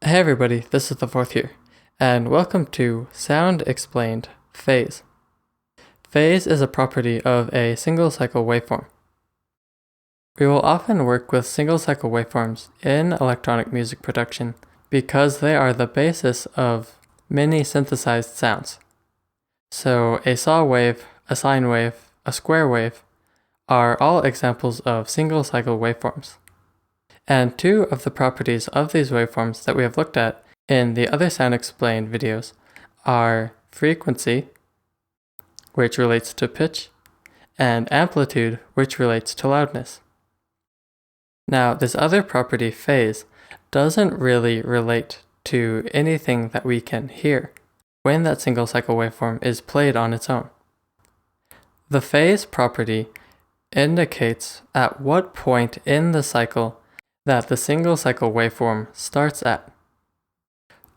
Hey everybody, this is the fourth here, and welcome to Sound Explained Phase. Phase is a property of a single cycle waveform. We will often work with single cycle waveforms in electronic music production because they are the basis of many synthesized sounds. So a saw wave, a sine wave, a square wave are all examples of single cycle waveforms. And two of the properties of these waveforms that we have looked at in the other Sound Explained videos are frequency, which relates to pitch, and amplitude, which relates to loudness. Now, this other property, phase, doesn't really relate to anything that we can hear when that single cycle waveform is played on its own. The phase property indicates at what point in the cycle that the single cycle waveform starts at.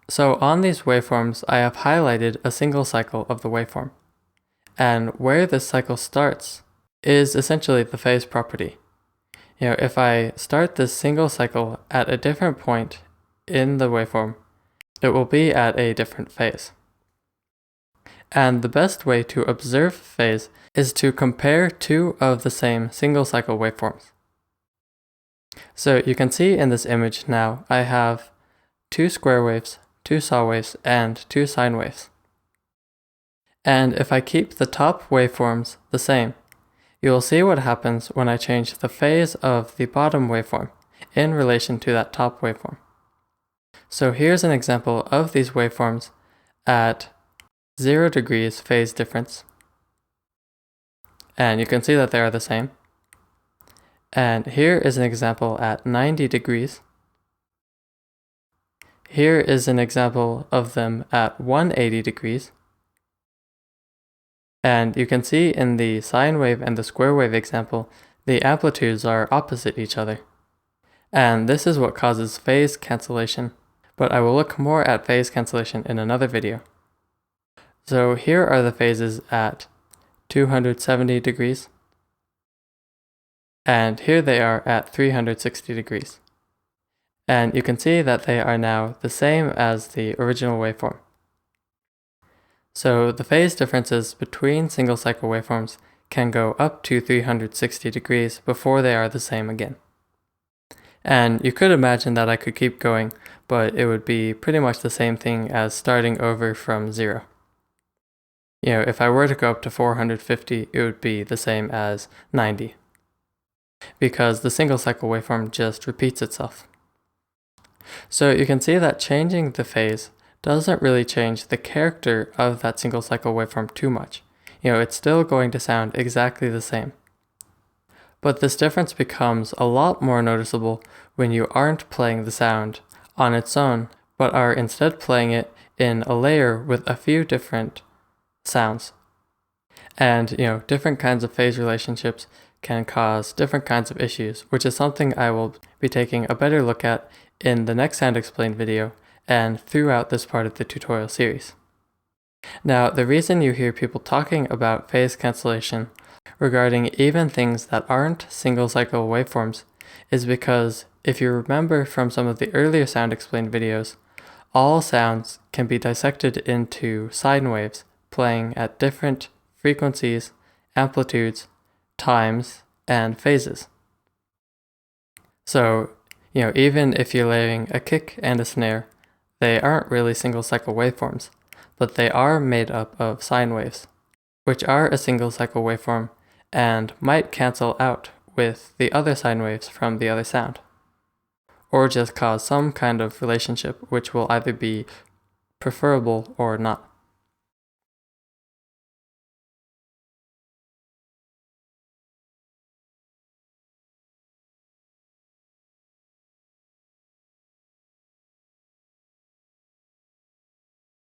So on these waveforms, I have highlighted a single cycle of the waveform. And where this cycle starts is essentially the phase property. If I start this single cycle at a different point in the waveform, it will be at a different phase. And the best way to observe phase is to compare two of the same single cycle waveforms. So you can see in this image now, I have two square waves, two saw waves, and two sine waves. And if I keep the top waveforms the same, you will see what happens when I change the phase of the bottom waveform in relation to that top waveform. So here's an example of these waveforms at 0 degrees phase difference. And you can see that they are the same. And here is an example at 90 degrees. Here is an example of them at 180 degrees. And you can see in the sine wave and the square wave example, the amplitudes are opposite each other. And this is what causes phase cancellation, but I will look more at phase cancellation in another video. So here are the phases at 270 degrees. And here they are at 360 degrees. And you can see that they are now the same as the original waveform. So the phase differences between single cycle waveforms can go up to 360 degrees before they are the same again. And you could imagine that I could keep going, but it would be pretty much the same thing as starting over from 0. If I were to go up to 450, it would be the same as 90. Because the single cycle waveform just repeats itself. So you can see that changing the phase doesn't really change the character of that single cycle waveform too much. It's still going to sound exactly the same. But this difference becomes a lot more noticeable when you aren't playing the sound on its own, but are instead playing it in a layer with a few different sounds. And, different kinds of phase relationships can cause different kinds of issues, which is something I will be taking a better look at in the next Sound Explained video and throughout this part of the tutorial series. Now, the reason you hear people talking about phase cancellation regarding even things that aren't single cycle waveforms is because if you remember from some of the earlier Sound Explained videos, all sounds can be dissected into sine waves playing at different frequencies, amplitudes, times, and phases. So, even if you're layering a kick and a snare, they aren't really single cycle waveforms, but they are made up of sine waves, which are a single cycle waveform and might cancel out with the other sine waves from the other sound, or just cause some kind of relationship which will either be preferable or not.